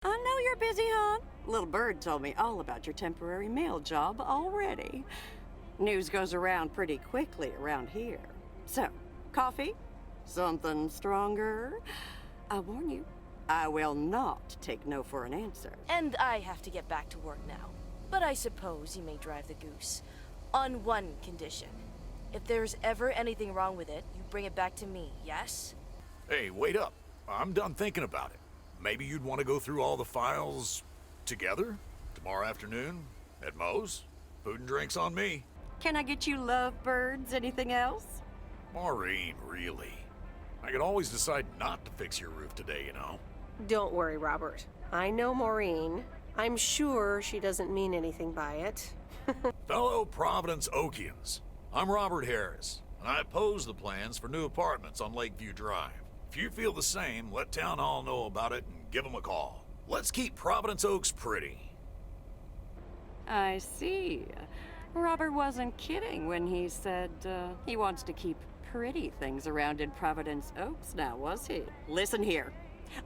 I know you're busy, hon. Little Bird told me all about your temporary mail job already. News goes around pretty quickly around here. So, coffee? Something stronger? I warn you, I will not take no for an answer. And I have to get back to work now. But I suppose you may drive the goose. On one condition. If there's ever anything wrong with it, you bring it back to me, yes? Hey, wait up. I'm done thinking about it. Maybe you'd want to go through all the files together? Tomorrow afternoon? At Moe's? Food and drinks on me. Can I get you lovebirds? Anything else? Maureen, really? I could always decide not to fix your roof today, you know? Don't worry, Robert. I know Maureen. I'm sure she doesn't mean anything by it. Fellow Providence Okians, I'm Robert Harris, and I oppose the plans for new apartments on Lakeview Drive. If you feel the same, let Town Hall know about it and give them a call. Let's keep Providence Oaks pretty. I see. Robert wasn't kidding when he said he wants to keep pretty things around in Providence Oaks now, was he? Listen here.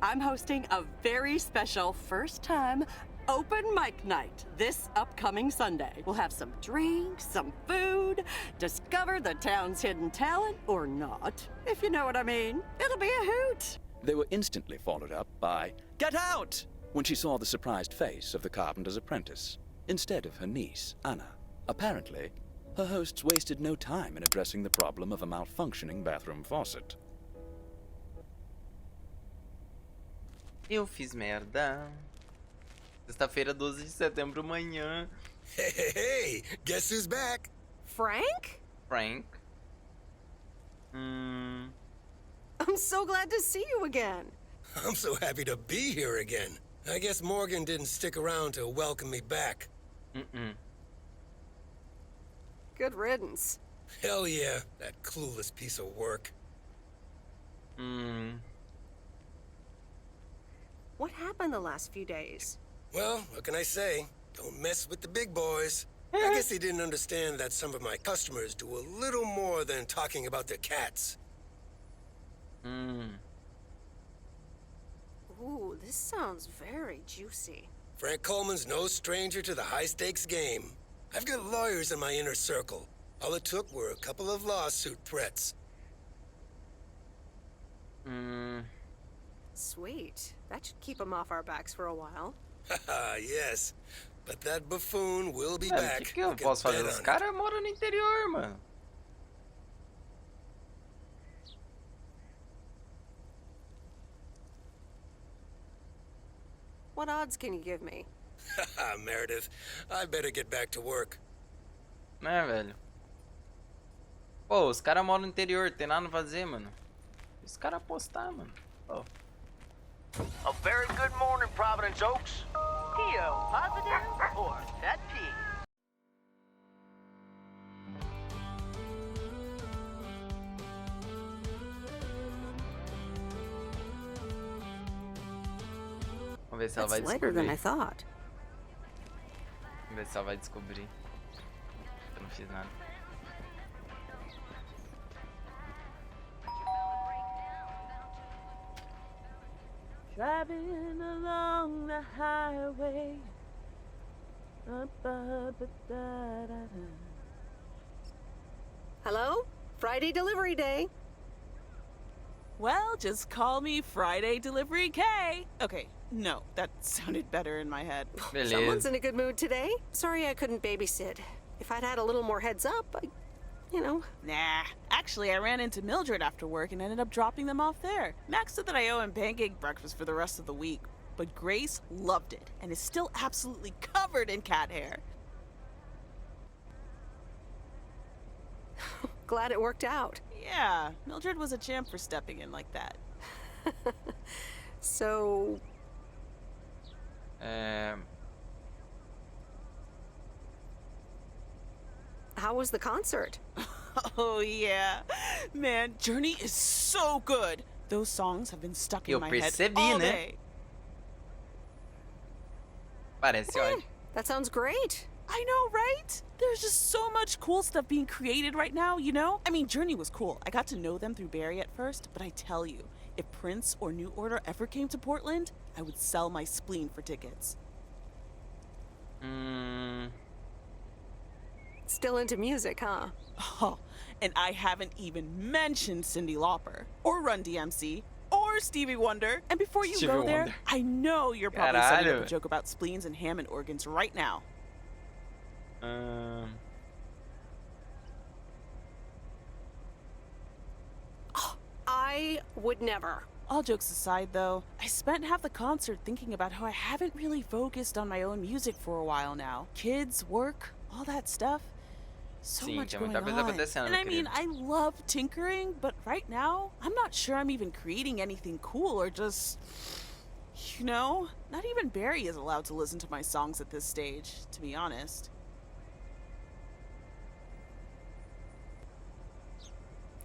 I'm hosting a very special first-time open mic night this upcoming Sunday. We'll have some drinks, some food, discover the town's hidden talent, or not, if you know what I mean. It'll be a hoot. They were instantly followed up by, "Get out!" when she saw the surprised face of the carpenter's apprentice, instead of her niece, Anna. Apparently, her hosts wasted no time in addressing the problem of a malfunctioning bathroom faucet. Eu fiz merda. Sexta-feira, 12 de setembro, manhã. Hey, guess who's back? Frank? Frank. I'm so glad to see you again. I'm so happy to be here again. I guess Morgan didn't stick around to welcome me back. Good riddance. Hell yeah, that clueless piece of work. What happened the last few days? Well, what can I say? Don't mess with the big boys. I guess they didn't understand that some of my customers do a little more than talking about their cats. Ooh, this sounds very juicy. Frank Coleman's no stranger to the high-stakes game. I've got lawyers in my inner circle. All it took were a couple of lawsuit threats. Sweet. That should keep them off our backs for a while. Haha, yes. But that buffoon will be Mano, back. o que eu You can posso fazer? bet Os on it. caras moram no interior, mano. What odds can you give me? Haha, Meredith. I better get back to work. Né, velho? Pô, os caras moram no interior, tem nada pra fazer, mano. Os caras apostar, mano. Pô. A very good morning, Providence Oaks. P.O. positive or pet peeve? Vamos ver se ela vai That's later than I descobrir. thought. Vamos ver se ela vai descobrir. Eu não fiz nada. Driving along the highway. Hello? Friday delivery day. Well, just call me Friday Delivery K. Okay, no, that sounded better in my head. Someone's Beleza. in a good mood today. Sorry I couldn't babysit. If I'd had a little more heads up, you know. Nah, actually, I ran into Mildred after work and ended up dropping them off there. Max said that I owe him pancake breakfast for the rest of the week, but Grace loved it and is still absolutely covered in cat hair. Glad it worked out. Yeah, Mildred was a champ for stepping in like that. So, how was the concert? Oh, yeah. Man, Journey is so good. Those songs have been stuck in Eu my head percebi, all né? day. Parece ótimo. That sounds great. I know, right? There's just so much cool stuff being created right now, you know? I mean, Journey was cool. I got to know them through Barry at first, but I tell you, If Prince or New Order ever came to Portland, I would sell my spleen for tickets. Still into music, huh? Oh, and I haven't even mentioned Cyndi Lauper, or Run DMC, or Stevie Wonder. And before you go there, I know you're probably setting up a joke about spleens and Hammond organs right now. I would never. All jokes aside, though, I spent half the concert thinking about how I haven't really focused on my own music for a while now. Kids, work, all that stuff. So much going on. And I mean, I love tinkering, but right now, I'm not sure I'm even creating anything cool or just, you know, not even Barry is allowed to listen to my songs at this stage, to be honest.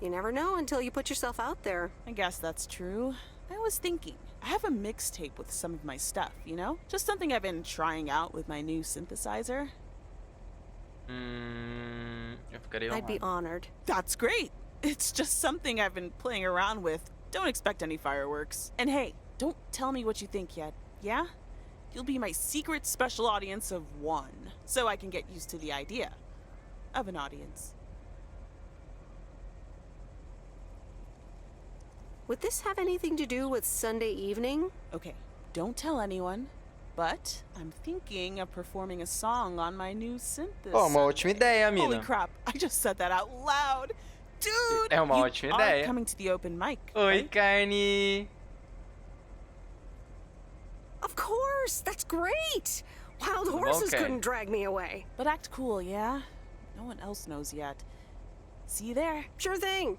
You never know until you put yourself out there. I guess that's true. I was thinking, I have a mixtape with some of my stuff, you know? Just something I've been trying out with my new synthesizer. I'd be honored. That's great. It's just something I've been playing around with. Don't expect any fireworks. And hey, don't tell me what you think yet, yeah? You'll be my secret special audience of one, so I can get used to the idea of an audience. Would this have anything to do with Sunday evening? Okay, don't tell anyone, but I'm thinking of performing a song on my new synthesizer. Oh, uma ótima ideia, mina. Holy crap, I just said that out loud. Dude, é uma ótima ideia. Coming to the open mic. Oi, right? Carne. Of course, that's great. Wild horses couldn't drag me away. But act cool, yeah? No one else knows yet. See you there. Sure thing.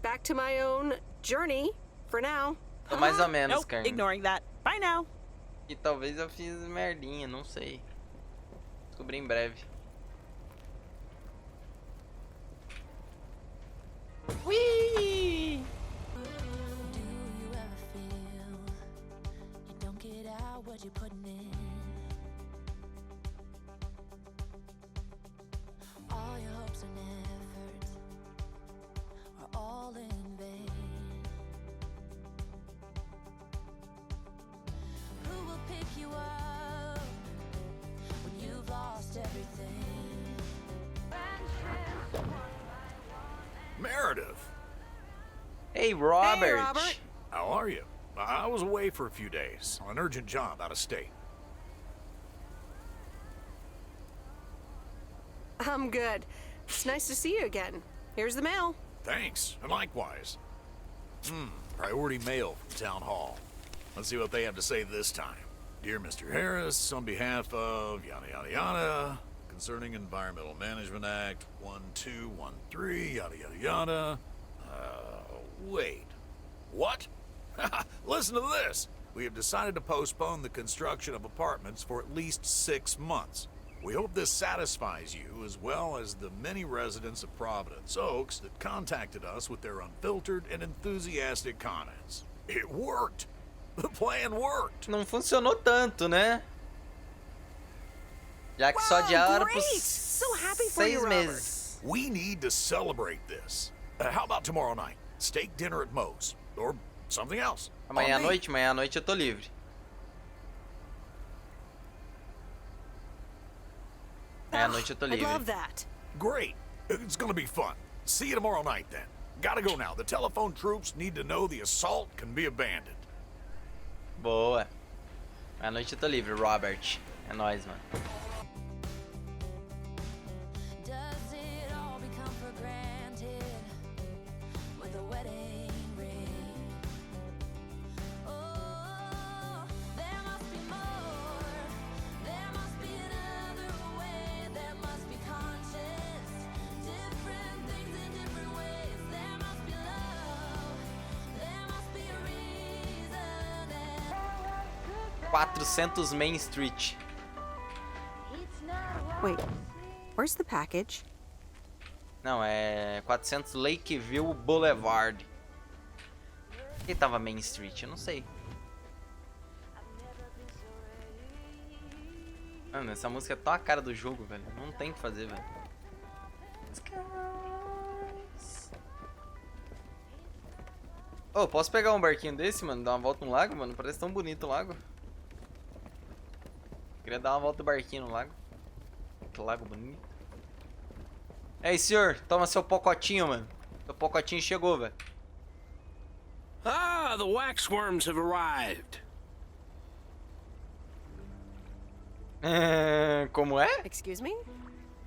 Back to my own journey for now. Tô mais ou menos, Nope, Carne. ignoring that. Bye now. E talvez eu fiz merdinha, não sei. Descobri em breve. Whee! Do you ever feel you don't get out what you're putting in? All your hopes and efforts are all in vain. Who will pick you up when you've lost everything? Meredith! Hey, Robert. Hey, Robert. How are you? I was away for a few days on an urgent job out of state. I'm good. It's nice to see you again. Here's the mail. Thanks, and likewise. Priority mail from Town Hall. Let's see what they have to say this time. Dear Mr. Harris, on behalf of yada yada yada, concerning Environmental Management Act 1213, yada yada yada. Wait. What? Listen to this. We have decided to postpone the construction of apartments for at least 6 months. We hope this satisfies you as well as the many residents of Providence Oaks that contacted us with their unfiltered and enthusiastic comments. It worked. The plan worked. Não funcionou tanto, né? Já que só adiaram por So happy for 6 you, Robert. meses. We need to celebrate this. How about tomorrow night? Steak dinner at Moe's. Or something else. Amanhã à On me. noite eu tô livre. Amanhã à noite eu tô I'd love livre. that. Great. It's gonna be fun. See you tomorrow night then. Gotta go now. The telephone troops need to know the assault can be abandoned. Boa. Amanhã à noite eu tô livre, Robert. É nóis, mano. Does it all become for granted with a wedding ring? Oh, there must be more. There must be another way. There must be conscious. Different things in different ways. There must be love. There must be a reason. 400 Main Street. Wait, where's the package? Não, é 400 Lakeview Boulevard. Quem tava Main Street? Eu não sei. Mano, essa música é tão a cara do jogo, velho. Não tem o que fazer, velho. Skies. Ô, posso pegar um barquinho desse, mano? Dar uma volta no lago, mano? Parece tão bonito o lago. Queria dar uma volta do barquinho no lago. Que lago bonito. Ei, senhor, toma seu pacotinho, mano. Seu pacotinho chegou, velho. Ah, the waxworms have arrived. Como é? Excuse me?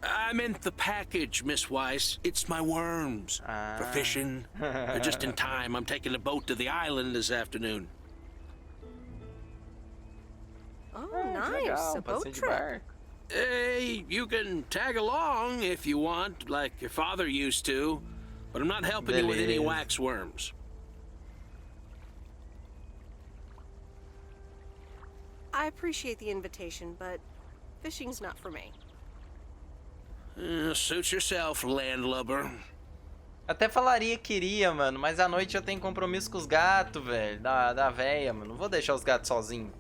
I meant the package, Miss Weiss. It's my worms. For fishing. They're just in time. I'm taking a boat to the island this afternoon. Oh, Legal, nice. A boat passeio de trip. barco. Hey, you can tag along if you want, like your father used to. But I'm not helping you with any Beleza. waxworms. I appreciate the invitation, but fishing's not for me. Suit yourself, landlubber. Até falaria que iria, mano, mas à noite eu tenho compromisso com os gatos, velho. Da véia, mano. Não vou deixar os gatos sozinhos.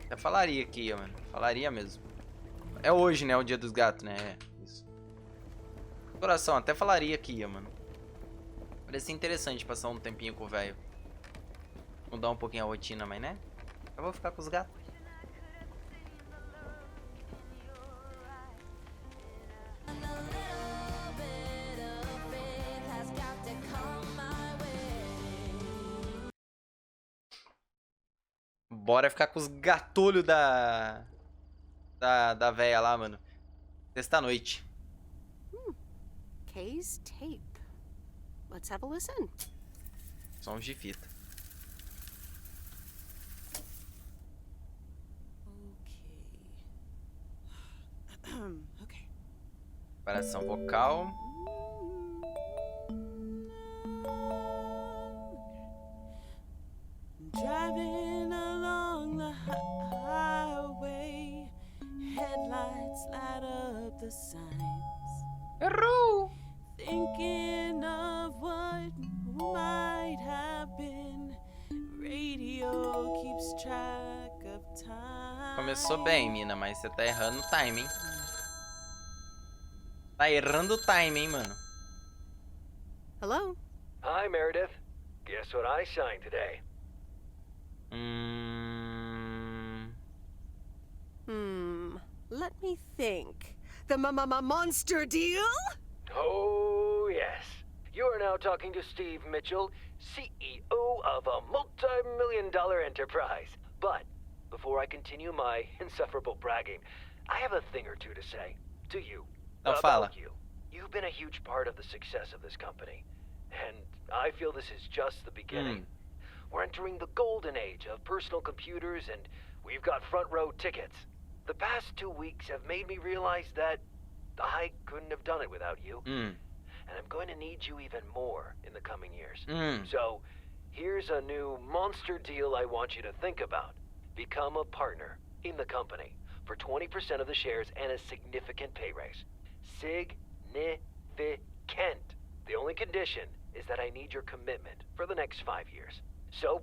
Até falaria que ia, mano. Falaria mesmo. É hoje, né? O dia dos gatos, né? É, isso. Coração, até falaria que ia, mano. Parecia interessante passar um tempinho com o velho. Mudar um pouquinho a rotina, mas né? Eu vou ficar com os gatos. Bora ficar com os gatulhos da véia lá, mano. Sexta-noite. Kay's tape. Let's have a listen. Sons de fita. Okay. Preparação vocal. Driving along the highway, headlights light up the signs. Errou! Thinking of what might have been. Radio keeps track of time. Começou bem, mina, mas você tá errando o time, hein? Tá errando o time, hein, mano? Hello? Hi, Meredith. Guess what I signed today? Let me think. The monster deal? Oh, yes. You are now talking to Steve Mitchell, CEO of a multi-million-dollar enterprise. But before I continue my insufferable bragging, I have a thing or two to say to you Então fala. about you. You've been a huge part of the success of this company, and I feel this is just the beginning. We're entering the golden age of personal computers, and we've got front row tickets. The past 2 weeks have made me realize that I couldn't have done it without you. And I'm going to need you even more in the coming years. So, here's a new monster deal I want you to think about. Become a partner in the company for 20% of the shares and a significant pay raise. Significant. The only condition is that I need your commitment for the next 5 years. So,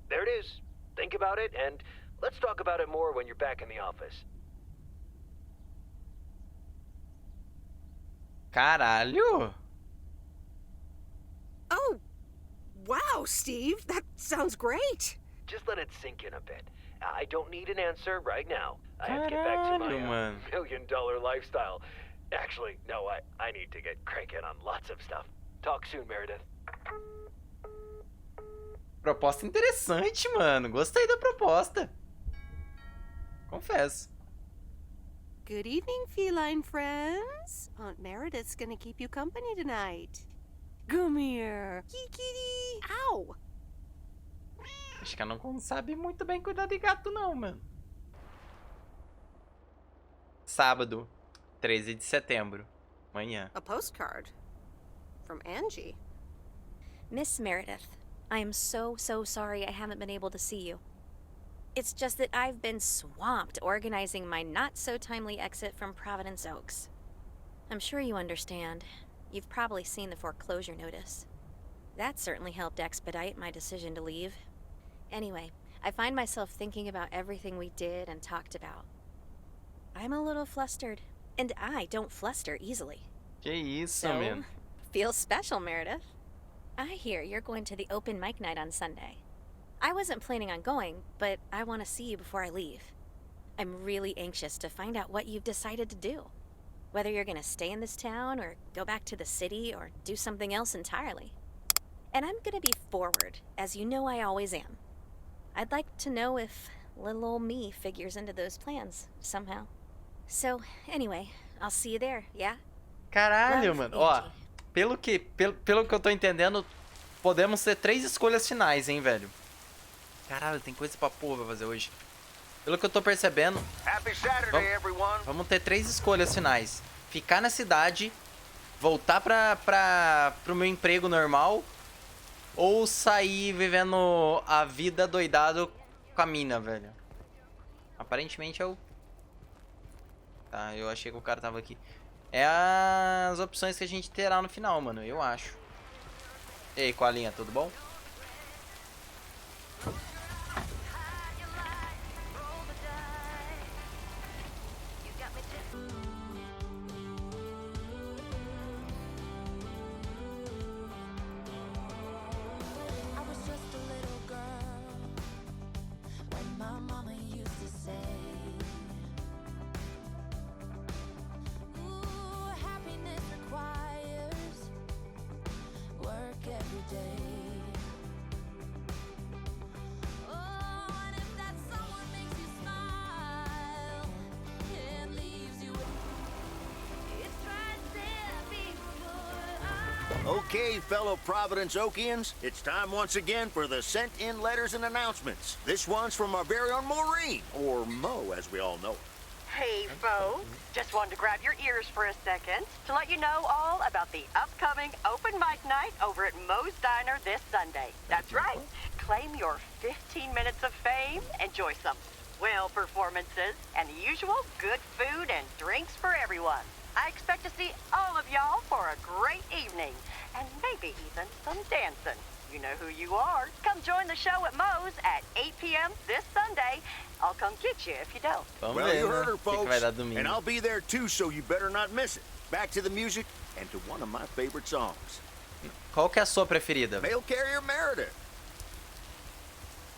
there it is. Think about it, and let's talk about it more when you're back in the office. Caralho! Oh, wow, Steve. That sounds great. Just let it sink in a bit. I don't need an answer right now. I have to get back to my Caralho, mano. $1 million lifestyle. Actually, no, I need to get cranking on lots of stuff. Talk soon, Meredith. Proposta interessante, mano. Gostei da proposta. Confesso. Good evening, feline friends. Aunt Meredith's gonna keep you company tonight. Come here. Kitty. Ow. Acho que ela não sabe muito bem cuidar de gato, não, mano. Sábado, 13 de setembro. Manhã. A postcard. From Angie. Miss Meredith, I am so sorry I haven't been able to see you. It's just that I've been swamped organizing my not-so-timely exit from Providence Oaks. I'm sure you understand. You've probably seen the foreclosure notice. That certainly helped expedite my decision to leave. Anyway, I find myself thinking about everything we did and talked about. I'm a little flustered, and I don't fluster easily. Que isso, So, meu. feels special, Meredith. I hear you're going to the open mic night on Sunday. I wasn't planning on going, but I want to see you before I leave. I'm really anxious to find out what you've decided to do. Whether you're going to stay in this town, or go back to the city, or do something else entirely. And I'm going to be forward, as you know I always am. I'd like to know if little old me figures into those plans, somehow. So, anyway, I'll see you there, yeah? Caralho, Love, mano. Ó, Angie. pelo que eu tô entendendo, podemos ter 3 escolhas finais, hein, velho. Caralho, tem coisa pra porra pra fazer hoje. Pelo que eu tô percebendo, Happy Saturday, everyone. vamos ter 3 escolhas finais. Ficar na cidade, voltar pro meu emprego normal, ou sair vivendo a vida doidado com a mina, velho. Aparentemente é o... Tá, eu achei que o cara tava aqui. É as opções que a gente terá no final, mano, eu acho. E aí, Coalinha, tudo bom? I was just a little girl when my mama used to say, ooh, happiness requires work every day. Oh, and if that someone makes you smile and leaves you with, it's right there before your eyes. Okay, fellow Providence Okians, it's time once again for the sent-in letters and announcements. This one's from our very own Maureen, or Mo, as we all know her. Hey, folks. Just wanted to grab your ears for a second to let you know all about the upcoming open mic night over at Moe's Diner this Sunday. That's right. Claim your 15 minutes of fame, enjoy some swell performances, and the usual good food and drinks for everyone. I expect to see all of y'all for a great evening, and maybe even some dancing. You know who you are. Come join the show at Moe's at 8 p.m. this Sunday. I'll come get you if you don't. Vamos Well, ver, you né? heard her, O que folks. vai dar domingo. And I'll be there too, so you better not miss it. Back to the music and to one of my favorite songs. Qual que é a sua preferida? Mail Carrier Meredith.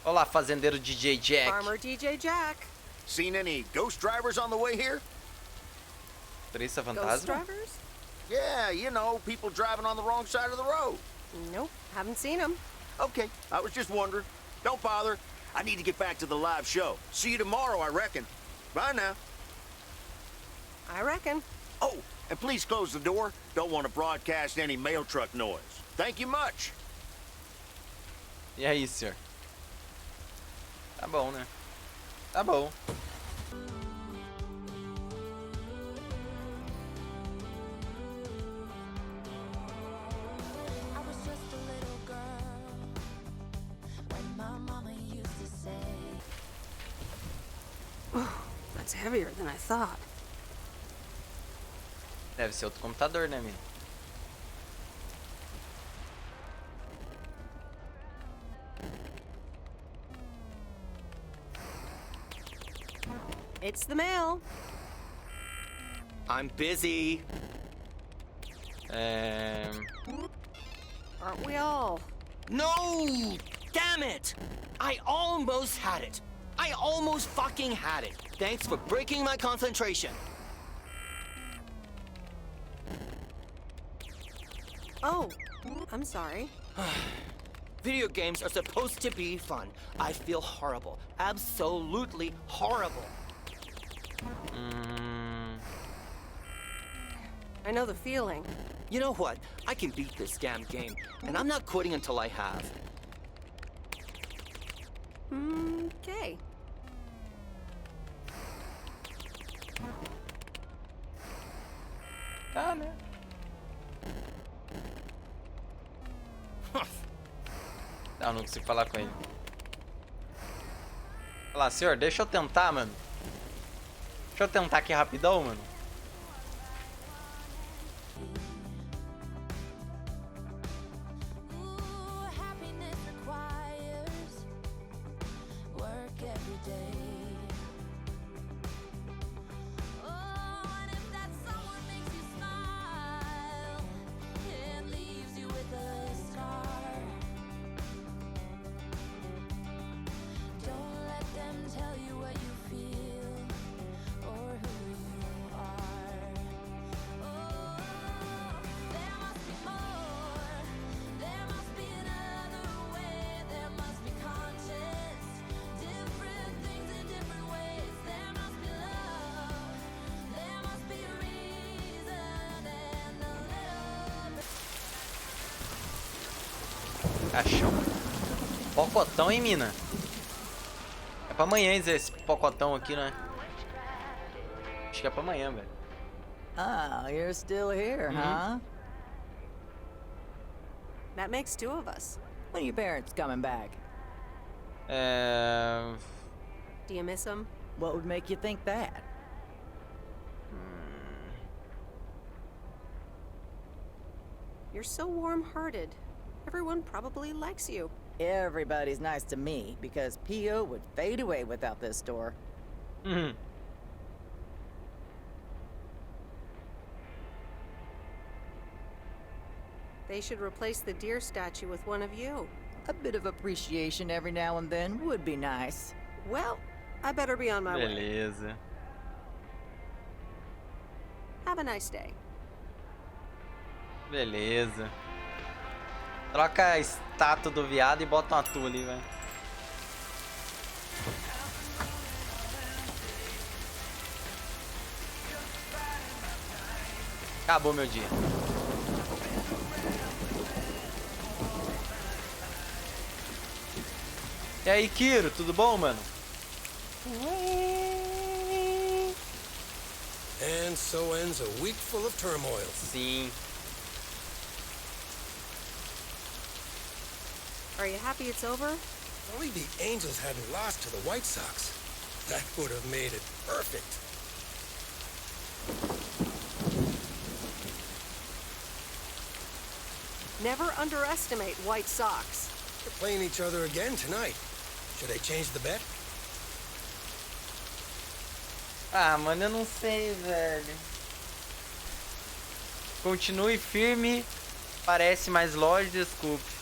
Olá, fazendeiro DJ Jack. Farmer DJ Jack. Seen any ghost drivers on the way here? Turista Ghost fantasma? drivers? Yeah, you know, people driving on the wrong side of the road. Nope, haven't seen them. Okay, I was just wondering. Don't bother. I need to get back to the live show. See you tomorrow, I reckon. Bye now. I reckon. Oh, and please close the door. Don't want to broadcast any mail truck noise. Thank you much. E aí, senhor? Tá bom, né? Tá bom. I was just a little girl when my mama used to say, That's heavier than I thought. Deve ser outro computador, né, menino? It's the mail. I'm busy. Aren't we all? No! Damn it! I almost had it. I almost fucking had it. Thanks for breaking my concentration. Oh, I'm sorry. Video games are supposed to be fun. I feel horrible. Absolutely horrible. I know the feeling. You know what? I can beat this damn game, and I'm not quitting until I have. Okay. Tá, né? Não, não consigo falar com ele. Olha lá, senhor, deixa eu tentar, mano. Deixa eu tentar aqui rapidão, mano. ooh, happiness requires work every day. Oh, and if that someone makes you smile and leaves you with a scar, Caixão. Pocotão, hein, mina? É pra amanhã esse pocotão aqui, né? Acho que é pra amanhã, velho. Ah, you're still here, huh? That makes two of us. When are your parents coming back? Do you miss them? What would make you think that? You're so warm-hearted. Everyone probably likes you. Everybody's nice to me because P.O. would fade away without this store. They should replace the deer statue with one of you. A bit of appreciation every now and then would be nice. Well, I better be on my way. Beleza. Have a nice day. Beleza. Troca a estátua do viado e bota uma tua ali, velho. Acabou meu dia. E aí, Kiro, tudo bom, mano? And so ends a week full of turmoil. Sim. Are you happy it's over? Only the Angels hadn't lost to the White Sox. That would have made it perfect. Never underestimate White Sox. They're playing each other again tonight. Should I change the bet? Ah, mano, eu não sei, velho. Continue firme. Parece mais lógico, desculpe.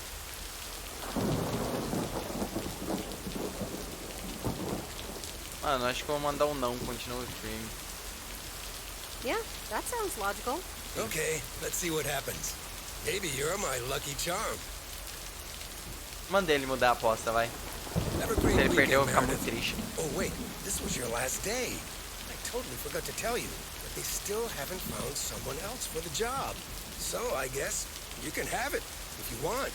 Mano, acho que eu vou mandar um não. Continue firme. Yeah, that sounds logical. Okay, let's see what happens. Maybe you're my lucky charm. Mandei ele mudar a aposta, vai. Se ele perder, eu vou ficar muito triste. Oh wait, this was your last day. I totally forgot to tell you, but they still haven't found someone else for the job. So I guess you can have it if you want.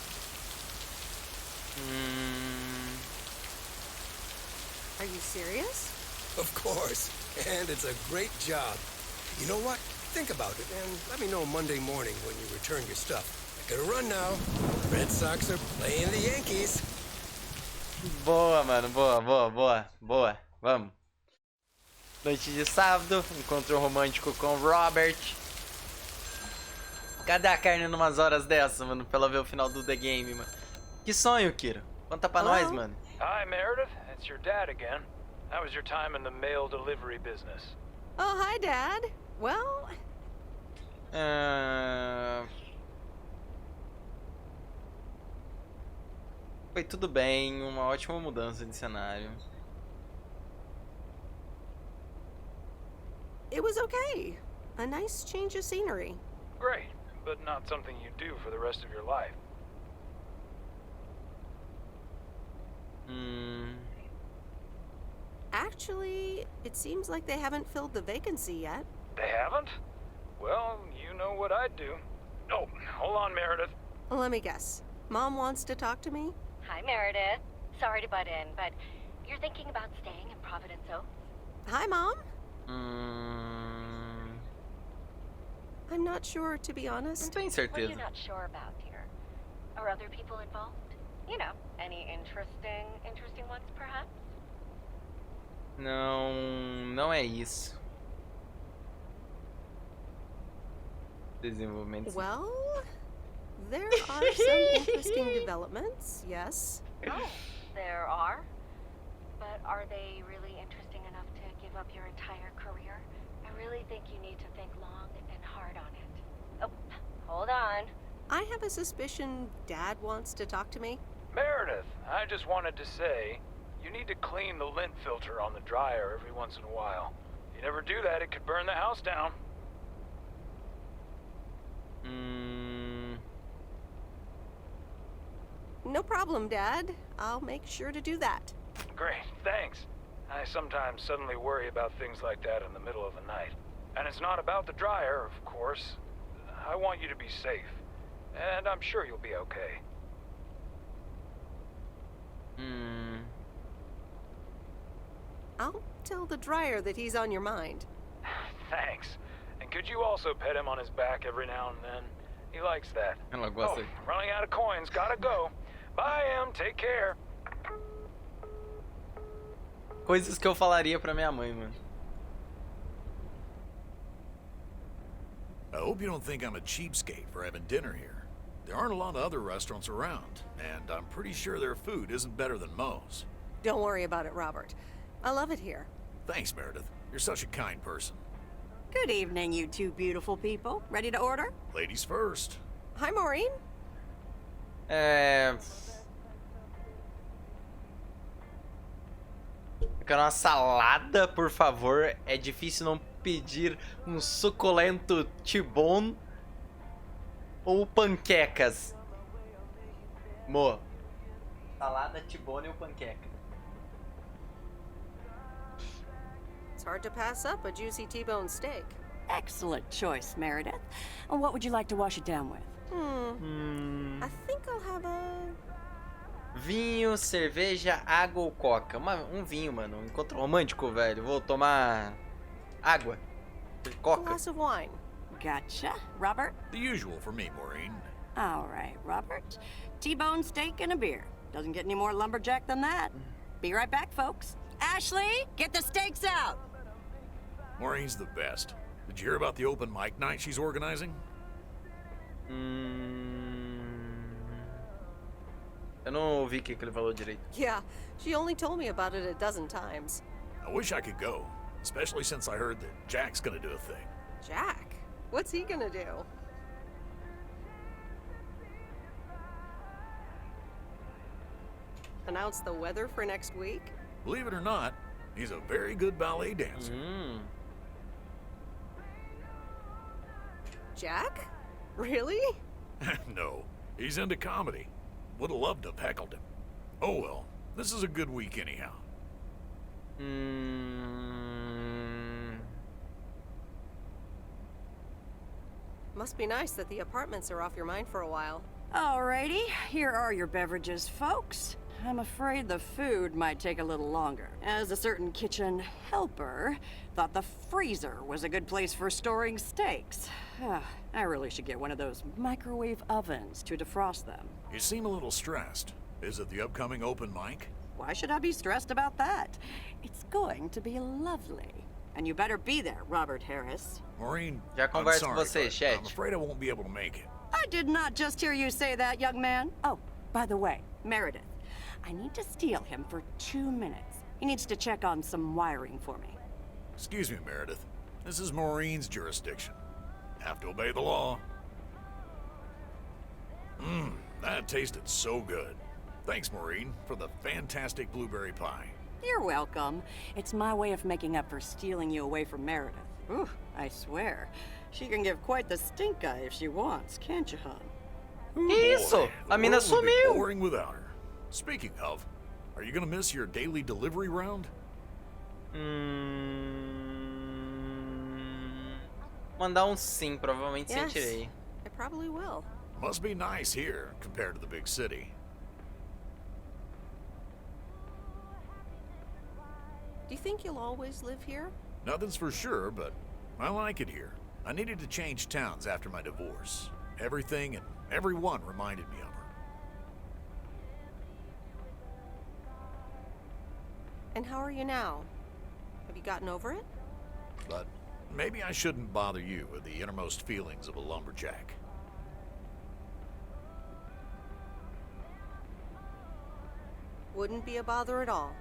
Are you serious? Of course, and it's a great job. You know what? Think about it and let me know Monday morning when you return your stuff. I gotta run now. Red Sox are playing the Yankees. Boa, mano. Boa. Vamos. Noite de sábado. Encontro romântico com Robert. Cadê a carne numas horas dessa, mano? Pra ela ver o final do The Game, mano. Que sonho, Kiro. Conta pra nós, mano. Hi, Meredith. It's your dad again. How was your time in the mail delivery business? Oh, hi, Dad. Well... Foi tudo bem, uma ótima mudança de cenário. It was okay. A nice change of scenery. Great, but not something you do for the rest of your life. Actually, it seems like they haven't filled the vacancy yet. They haven't? Well, you know what I'd do. Oh, hold on, Meredith. Let me guess. Mom wants to talk to me? Hi, Meredith. Sorry to butt in, but you're thinking about staying in Providence Oaks? Hi, Mom. I'm not sure, to be honest. Não tenho What are certeza. you not sure about, dear? Are other people involved? You know, any interesting ones, perhaps? Não é isso. Desenvolvimento. Well, there are some interesting developments, yes. Oh, there are? But are they really interesting enough to give up your entire career? I really think you need to think long and hard on it. Oh, hold on. I have a suspicion Dad wants to talk to me. Meredith, I just wanted to say, you need to clean the lint filter on the dryer every once in a while. If you never do that, it could burn the house down. No problem, Dad. I'll make sure to do that. Great, thanks. I sometimes suddenly worry about things like that in the middle of the night. And it's not about the dryer, of course. I want you to be safe. And I'm sure you'll be okay. I'll tell the dryer that he's on your mind. Thanks. And could you also pet him on his back every now and then? He likes that. Ela gosta. Running out of coins. Gotta go. Bye, Em. Take care. Coisas que eu falaria pra minha mãe, mano. I hope you don't think I'm a cheapskate for having dinner here. There aren't a lot of other restaurants around, and I'm pretty sure their food isn't better than Moe's. Don't worry about it, Robert. I love it here. Thanks, Meredith. You're such a kind person. Good evening, you two beautiful people. Ready to order? Ladies first. Hi, Maureen. Eu quero uma salada, por favor. É difícil não pedir um suculento T-bone ou panquecas. Mo. Salada, T-bone ou panqueca. It's hard to pass up a juicy T-bone steak. Excellent choice, Meredith. And what would you like to wash it down with? I think I'll have a... Vinho, cerveja, água ou coca? Um vinho, mano. Um encontro romântico, velho. Vou tomar água. Coca. glass of wine. Gotcha. Robert? The usual for me, Maureen. All right, Robert. T-bone steak and a beer. Doesn't get any more lumberjack than that. Be right back, folks. Ashley, get the steaks out! Maureen's the best. Did you hear about the open mic night she's organizing? Eu não ouvi o que ele falou direito. Yeah, she only told me about it a dozen times. I wish I could go, especially since I heard that Jack's gonna do a thing. Jack? What's he gonna do? Announce the weather for next week? Believe it or not, he's a very good ballet dancer. Jack? Really? No, he's into comedy. Would have loved to have heckled him. Oh well, this is a good week anyhow. Must be nice that the apartments are off your mind for a while. Alrighty, here are your beverages, folks. I'm afraid the food might take a little longer, as a certain kitchen helper thought the freezer was a good place for storing steaks. I really should get one of those microwave ovens to defrost them. You seem a little stressed. Is it the upcoming open mic? Why should I be stressed about that? It's going to be lovely. And you better be there, Robert Harris. Maureen, Já I'm converso sorry, com você, but chat. I'm afraid I won't be able to make it. I did not just hear you say that, young man. Oh, by the way, Meredith, I need to steal him for 2 minutes. He needs to check on some wiring for me. Excuse me, Meredith. This is Maureen's jurisdiction. Have to obey the law. That tasted so good. Thanks, Maureen, for the fantastic blueberry pie. You're welcome. It's my way of making up for stealing you away from Meredith. Ooh, I swear. She can give quite the stink eye if she wants, can't you, hon? Que isso? A mina World would be sumiu. boring without her. Speaking of, are you gonna miss your daily delivery round? Mandar sim, provavelmente Yes, sentirei. I probably will. Must be nice here compared to the big city. Do you think you'll always live here? Nothing's for sure, but I like it here. I needed to change towns after my divorce. Everything and everyone reminded me of her. And how are you now? Have you gotten over it? But maybe I shouldn't bother you with the innermost feelings of a lumberjack. Wouldn't be a bother at all.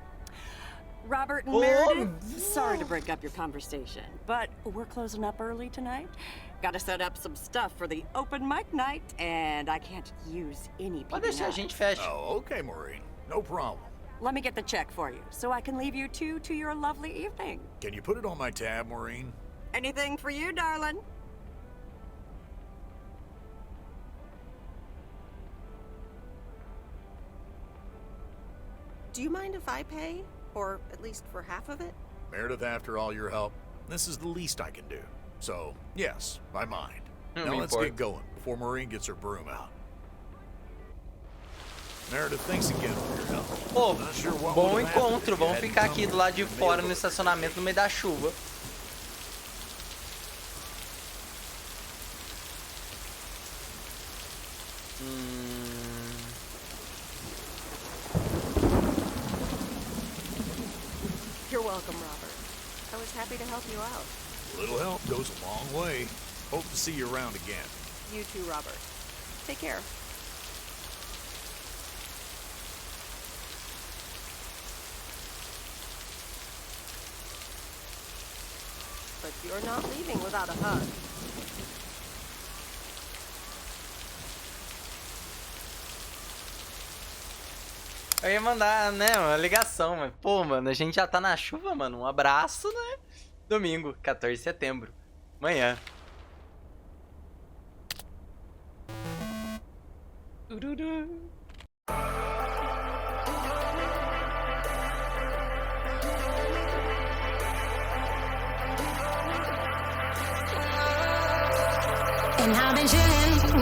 Robert and Meredith, sorry to break up your conversation, but we're closing up early tonight. Gotta set up some stuff for the open mic night, and I can't use any Pode peeping deixar a gente eyes. fecha. Oh, okay, Maureen. No problem. Let me get the check for you, so I can leave you two to your lovely evening. Can you put it on my tab, Maureen? Anything for you, darling? Do you mind if I pay? Or at least for half of it? Meredith, after all your help, this is the least I can do. So, yes, I mind. No Now me let's importa. get going before Maureen gets her broom out. Meredith, thanks again for your help. Pô, Not sure what bom would have happened encontro. if you Vamos hadn't ficar come aqui do lado de fora no estacionamento no meio da chuva. You're welcome, Robert. I was happy to help you out. A little help goes a long way. Hope to see you around again. You too, Robert. Take care. But you're not leaving without a hug. Eu ia mandar, né, uma ligação, mas, pô, mano, a gente já tá na chuva, mano. Um abraço, né? Domingo, 14 de setembro. Amanhã. Ururu. And I've been chilling